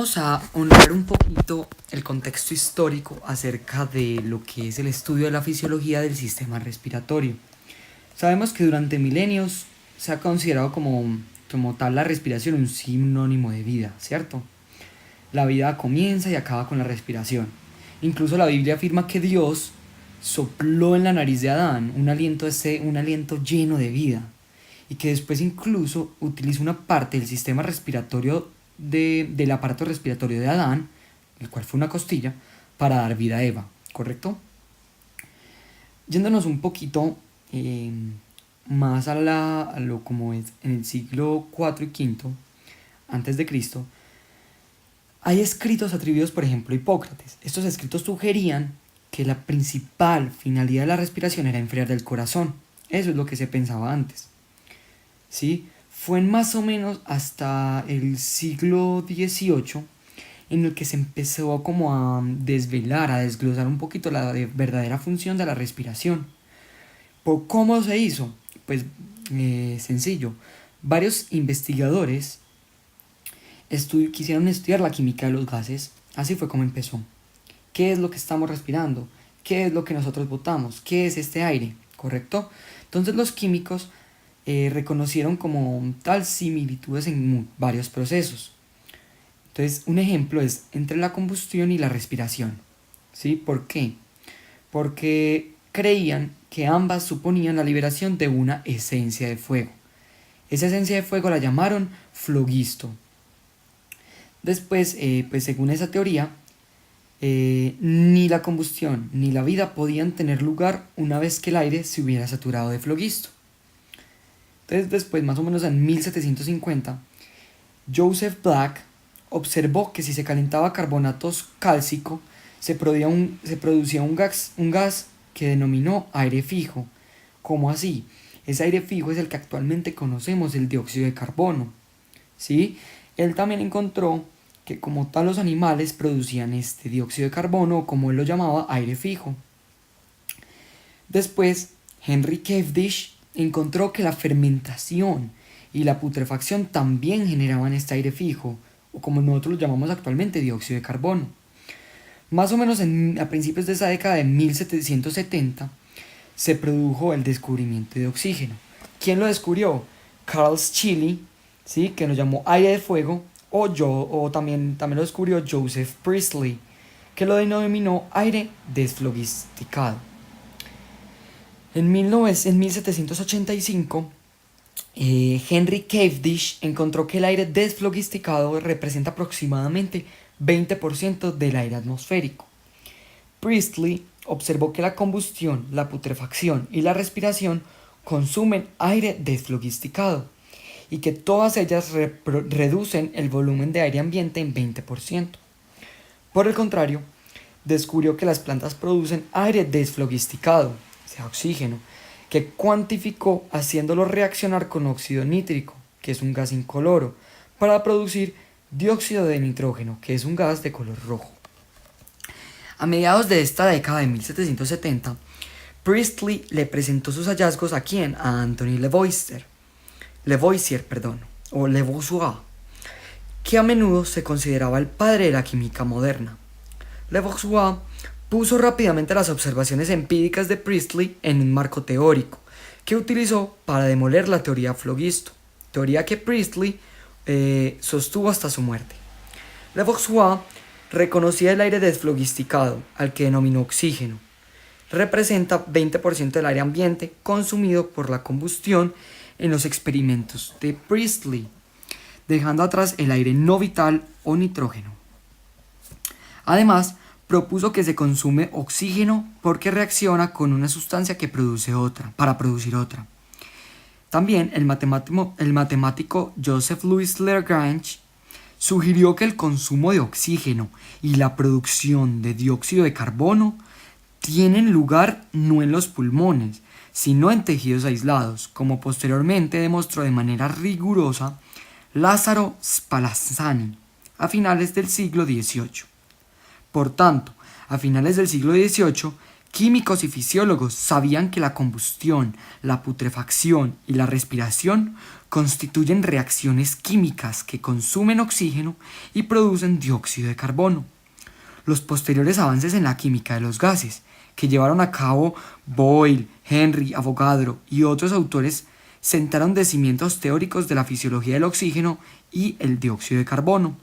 vamos a honrar un poquito el contexto histórico acerca de lo que es el estudio de la fisiología del sistema respiratorio. Sabemos que durante milenios se ha considerado como tal la respiración un sinónimo de vida, ¿cierto? La vida comienza y acaba con la respiración. Incluso la Biblia afirma que Dios sopló en la nariz de Adán un aliento lleno de vida, y que después incluso utilizó una parte del sistema respiratorio del aparato respiratorio de Adán, el cual fue una costilla, para dar vida a Eva, ¿correcto? Yéndonos un poquito más a lo como es en el siglo IV y V antes de Cristo, hay escritos atribuidos, por ejemplo, a Hipócrates. Estos escritos sugerían que la principal finalidad de la respiración era enfriar del corazón. Eso es lo que se pensaba antes, ¿sí? Fue más o menos hasta el siglo XVIII en el que se empezó como a desvelar, a desglosar un poquito la verdadera función de la respiración. ¿Por cómo se hizo? Pues sencillo. Varios investigadores quisieron estudiar la química de los gases. Así fue como empezó. ¿Qué es lo que estamos respirando? ¿Qué es lo que nosotros botamos? ¿Qué es este aire? ¿Correcto? Entonces los químicos reconocieron como tal similitudes en varios procesos. Entonces un ejemplo es entre la combustión y la respiración, ¿sí? ¿Por qué? Porque creían que ambas suponían la liberación de una esencia de fuego. Esa esencia de fuego la llamaron flogisto. Después, pues según esa teoría, ni la combustión ni la vida podían tener lugar una vez que el aire se hubiera saturado de flogisto. Entonces después, más o menos en 1750, Joseph Black observó que si se calentaba carbonato cálcico, se producía un gas que denominó aire fijo. ¿Cómo así? Ese aire fijo es el que actualmente conocemos, el dióxido de carbono, ¿sí? Él también encontró que como tal los animales producían este dióxido de carbono, como él lo llamaba, aire fijo. Después, Henry Cavendish encontró que la fermentación y la putrefacción también generaban este aire fijo, o como nosotros lo llamamos actualmente, dióxido de carbono. Más o menos a principios de esa década de 1770 se produjo el descubrimiento de oxígeno. ¿Quién lo descubrió? Carl Scheele, ¿sí? Que lo llamó aire de fuego, o también lo descubrió Joseph Priestley, que lo denominó aire desflogisticado. En 1785, Henry Cavendish encontró que el aire desflogisticado representa aproximadamente 20% del aire atmosférico. Priestley observó que la combustión, la putrefacción y la respiración consumen aire desflogisticado y que todas ellas reducen el volumen de aire ambiente en 20%. Por el contrario, descubrió que las plantas producen aire desflogisticado, o sea, oxígeno, que cuantificó haciéndolo reaccionar con óxido nítrico, que es un gas incoloro, para producir dióxido de nitrógeno, que es un gas de color rojo. A mediados de esta década de 1770, Priestley le presentó sus hallazgos ¿a quién? A Anthony Lavoisier, que a menudo se consideraba el padre de la química moderna. Lavoisier puso rápidamente las observaciones empíricas de Priestley en un marco teórico, que utilizó para demoler la teoría flogisto, teoría que Priestley sostuvo hasta su muerte. Lavoisier reconocía el aire desflogisticado, al que denominó oxígeno. Representa 20% del aire ambiente consumido por la combustión en los experimentos de Priestley, dejando atrás el aire no vital o nitrógeno. Además, propuso que se consume oxígeno porque reacciona con una sustancia que produce otra, para producir otra. También el matemático Joseph Louis Lagrange sugirió que el consumo de oxígeno y la producción de dióxido de carbono tienen lugar no en los pulmones, sino en tejidos aislados, como posteriormente demostró de manera rigurosa Lázaro Spallanzani a finales del siglo XVIII. Por tanto, a finales del siglo XVIII, químicos y fisiólogos sabían que la combustión, la putrefacción y la respiración constituyen reacciones químicas que consumen oxígeno y producen dióxido de carbono. Los posteriores avances en la química de los gases, que llevaron a cabo Boyle, Henry, Avogadro y otros autores, sentaron de cimientos teóricos de la fisiología del oxígeno y el dióxido de carbono.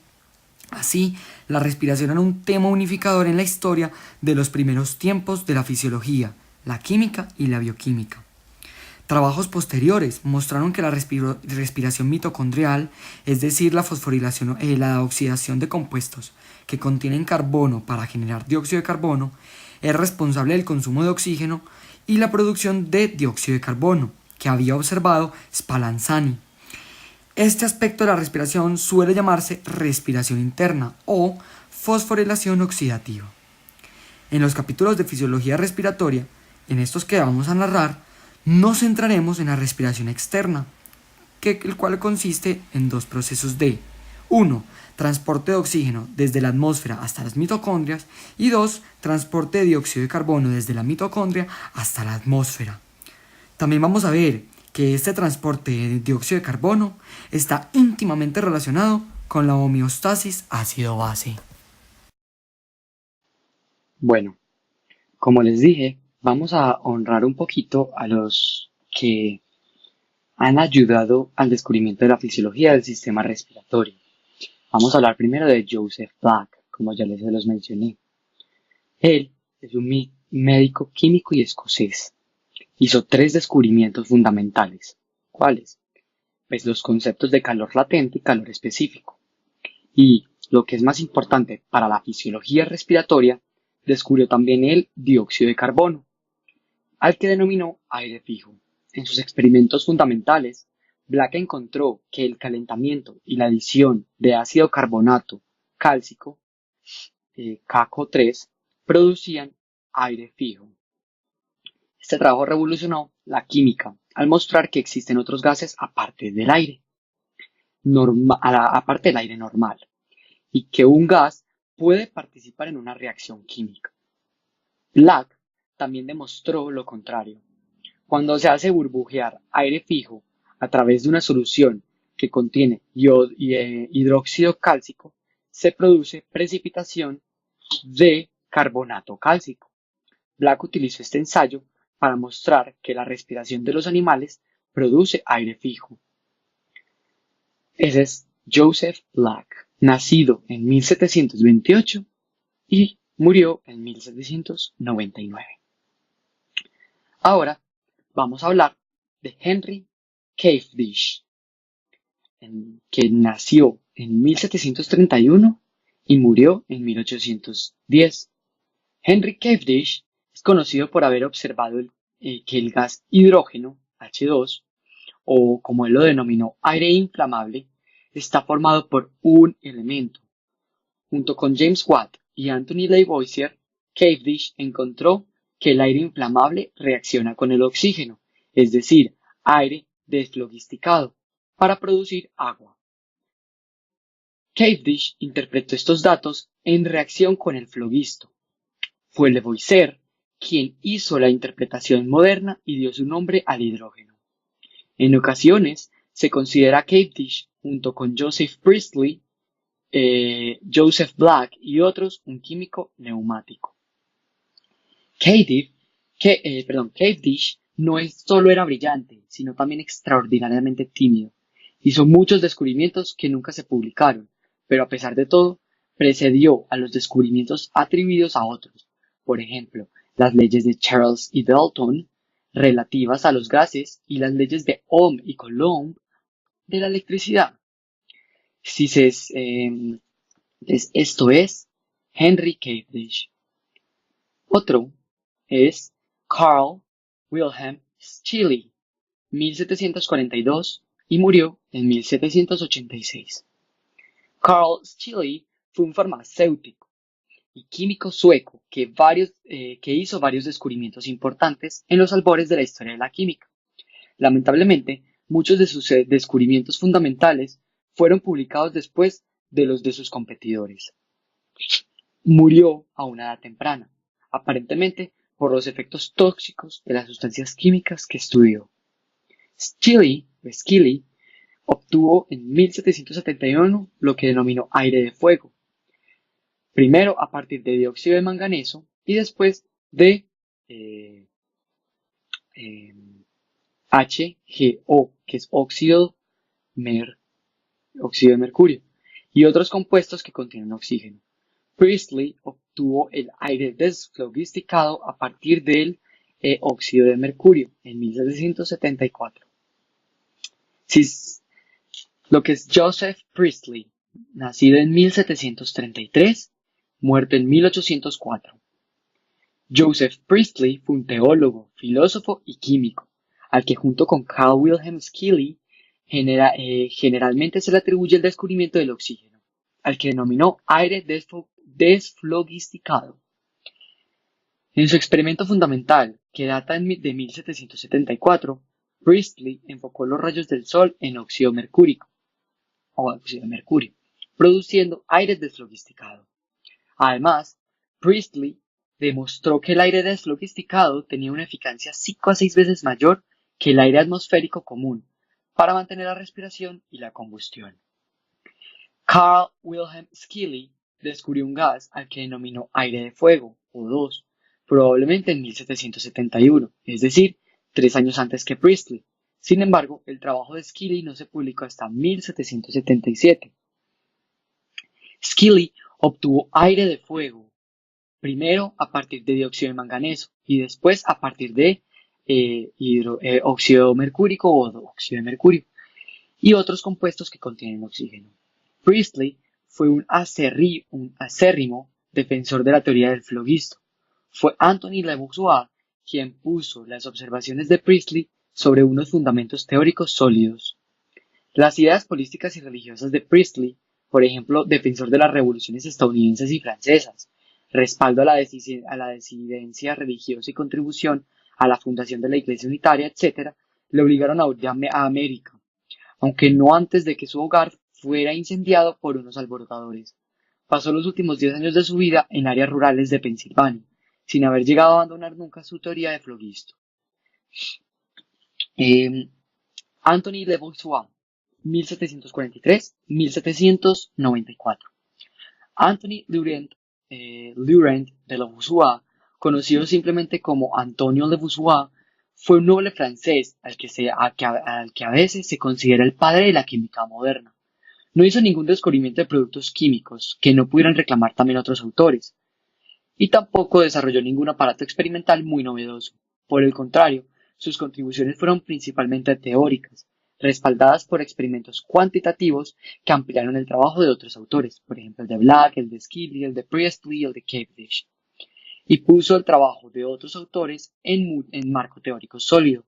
Así, la respiración era un tema unificador en la historia de los primeros tiempos de la fisiología, la química y la bioquímica. Trabajos posteriores mostraron que la respiración mitocondrial, es decir, la fosforilación, la oxidación de compuestos que contienen carbono para generar dióxido de carbono, es responsable del consumo de oxígeno y la producción de dióxido de carbono, que había observado Spallanzani. Este aspecto de la respiración suele llamarse respiración interna o fosforilación oxidativa. En los capítulos de fisiología respiratoria, en estos que vamos a narrar, nos centraremos en la respiración externa, el cual consiste en dos procesos de 1. Transporte de oxígeno desde la atmósfera hasta las mitocondrias y 2. Transporte de dióxido de carbono desde la mitocondria hasta la atmósfera. También vamos a ver que este transporte de dióxido de carbono está íntimamente relacionado con la homeostasis ácido-base. Bueno, como les dije, vamos a honrar un poquito a los que han ayudado al descubrimiento de la fisiología del sistema respiratorio. Vamos a hablar primero de Joseph Black, como ya les los mencioné. Él es un médico químico y escocés. Hizo 3 descubrimientos fundamentales. ¿Cuáles? Pues los conceptos de calor latente y calor específico. Y, lo que es más importante para la fisiología respiratoria, descubrió también el dióxido de carbono, al que denominó aire fijo. En sus experimentos fundamentales, Black encontró que el calentamiento y la adición de ácido carbonato cálcico, CaCO3, producían aire fijo. Este trabajo revolucionó la química al mostrar que existen otros gases aparte del aire, aparte del aire normal, y que un gas puede participar en una reacción química. Black también demostró lo contrario. Cuando se hace burbujear aire fijo a través de una solución que contiene hidróxido cálcico, se produce precipitación de carbonato cálcico. Black utilizó este ensayo para mostrar que la respiración de los animales produce aire fijo. Ese es Joseph Black, nacido en 1728 y murió en 1799. Ahora vamos a hablar de Henry Cavendish, que nació en 1731 y murió en 1810. Henry Cavendish es conocido por haber observado que el gas hidrógeno, H2, o como él lo denominó, aire inflamable, está formado por un elemento. Junto con James Watt y Anthony Lavoisier, Cavendish encontró que el aire inflamable reacciona con el oxígeno, es decir, aire desflogisticado, para producir agua. Cavendish interpretó estos datos en reacción con el flogisto. Fue Lavoisier quien hizo la interpretación moderna y dio su nombre al hidrógeno. En ocasiones se considera a Cavendish, junto con Joseph Priestley, Joseph Black y otros, un químico neumático. Cavendish no solo era brillante, sino también extraordinariamente tímido. Hizo muchos descubrimientos que nunca se publicaron, pero a pesar de todo, precedió a los descubrimientos atribuidos a otros. Por ejemplo, las leyes de Charles y Dalton relativas a los gases y las leyes de Ohm y Coulomb de la electricidad. Esto es Henry Cavendish. Otro es Carl Wilhelm Scheele, 1742 y murió en 1786. Carl Scheele fue un farmacéutico y químico sueco que hizo varios descubrimientos importantes en los albores de la historia de la química. Lamentablemente, muchos de sus descubrimientos fundamentales fueron publicados después de los de sus competidores. Murió a una edad temprana, aparentemente por los efectos tóxicos de las sustancias químicas que estudió. Scheele obtuvo en 1771 lo que denominó aire de fuego, primero a partir de dióxido de manganeso y después de eh, eh, HGO, que es óxido de mercurio, y otros compuestos que contienen oxígeno. Priestley obtuvo el aire desflogisticado a partir del óxido de mercurio en 1774. Si, lo que es Joseph Priestley, nacido en 1733, muerto en 1804. Joseph Priestley fue un teólogo, filósofo y químico, al que junto con Carl Wilhelm Scheele generalmente se le atribuye el descubrimiento del oxígeno, al que denominó aire desflogisticado. En su experimento fundamental, que data de 1774, Priestley enfocó los rayos del sol en óxido mercúrico, o óxido de mercurio, produciendo aire desflogisticado. Además, Priestley demostró que el aire desflogisticado tenía una eficacia 5 a 6 veces mayor que el aire atmosférico común para mantener la respiración y la combustión. Carl Wilhelm Scheele descubrió un gas al que denominó aire de fuego, O2, probablemente en 1771, es decir, 3 años antes que Priestley. Sin embargo, el trabajo de Scheele no se publicó hasta 1777. Scheele obtuvo aire de fuego, primero a partir de dióxido de manganeso y después a partir de óxido mercúrico o óxido de mercurio y otros compuestos que contienen oxígeno. Priestley fue un acérrimo defensor de la teoría del flogisto. Fue Anthony Lavoisier quien puso las observaciones de Priestley sobre unos fundamentos teóricos sólidos. Las ideas políticas y religiosas de Priestley, por ejemplo, defensor de las revoluciones estadounidenses y francesas, respaldo a la disidencia religiosa y contribución a la fundación de la Iglesia Unitaria, etc., le obligaron a huir a América, aunque no antes de que su hogar fuera incendiado por unos alborotadores. Pasó los últimos 10 años de su vida en áreas rurales de Pensilvania, sin haber llegado a abandonar nunca su teoría de flogisto. Anthony Lavoisier, 1743-1794. Anthony Laurent de Lavoisier, conocido simplemente como Antonio Lavoisier, fue un noble francés al que a veces se considera el padre de la química moderna. No hizo ningún descubrimiento de productos químicos que no pudieran reclamar también otros autores, y tampoco desarrolló ningún aparato experimental muy novedoso. Por el contrario, sus contribuciones fueron principalmente teóricas, respaldadas por experimentos cuantitativos que ampliaron el trabajo de otros autores, por ejemplo el de Black, el de Scheele, el de Priestley, el de Cavendish, y puso el trabajo de otros autores en marco teórico sólido.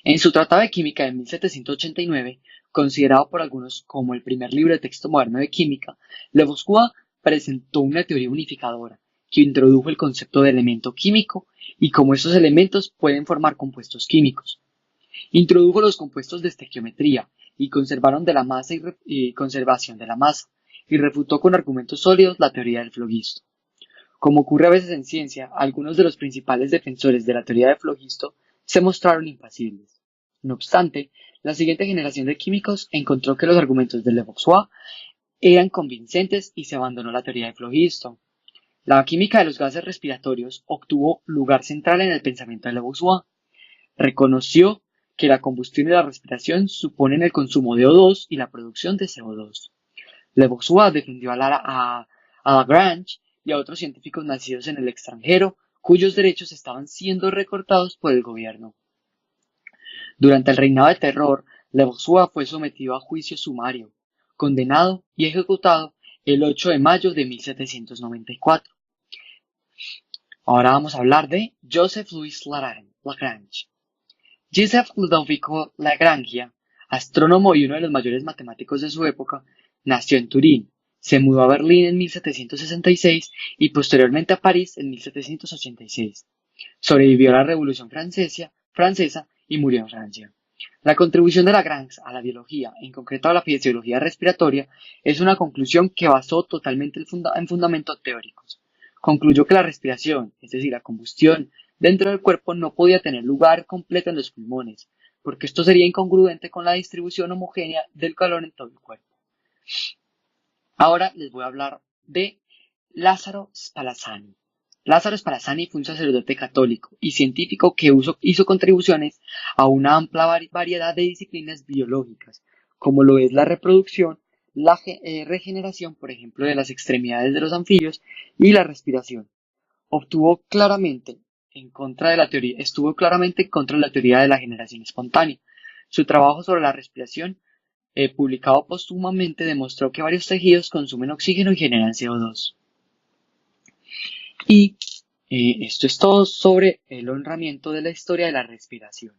En su Tratado de Química de 1789, considerado por algunos como el primer libro de texto moderno de química, Lavoisier presentó una teoría unificadora que introdujo el concepto de elemento químico y cómo esos elementos pueden formar compuestos químicos. Introdujo los compuestos de estequiometría y conservación de la masa y refutó con argumentos sólidos la teoría del flogisto. Como ocurre a veces en ciencia, algunos de los principales defensores de la teoría del flogisto se mostraron impasibles. No obstante, la siguiente generación de químicos encontró que los argumentos de Lavoisier eran convincentes y se abandonó la teoría del flogisto. La química de los gases respiratorios obtuvo lugar central en el pensamiento de Lavoisier. Reconoció que la combustión y la respiración suponen el consumo de O2 y la producción de CO2. Lavoisier defendió a Lagrange y a otros científicos nacidos en el extranjero cuyos derechos estaban siendo recortados por el gobierno. Durante el reinado de terror, Lavoisier fue sometido a juicio sumario, condenado y ejecutado el 8 de mayo de 1794. Ahora vamos a hablar de Joseph Louis Lagrange. Joseph Ludovico Lagrange, astrónomo y uno de los mayores matemáticos de su época, nació en Turín, se mudó a Berlín en 1766 y posteriormente a París en 1786. Sobrevivió a la Revolución Francesa y murió en Francia. La contribución de Lagrange a la biología, en concreto a la fisiología respiratoria, es una conclusión que basó totalmente en fundamentos teóricos. Concluyó que la respiración, es decir, la combustión, dentro del cuerpo no podía tener lugar completo en los pulmones, porque esto sería incongruente con la distribución homogénea del calor en todo el cuerpo. Ahora les voy a hablar de Lázaro Spallanzani. Lázaro Spallanzani fue un sacerdote católico y científico que hizo contribuciones a una amplia variedad de disciplinas biológicas, como lo es la reproducción, la regeneración, por ejemplo, de las extremidades de los anfibios y la respiración. Estuvo claramente en contra de la teoría de la generación espontánea. Su trabajo sobre la respiración, publicado póstumamente, demostró que varios tejidos consumen oxígeno y generan CO2. Y esto es todo sobre el honramiento de la historia de la respiración.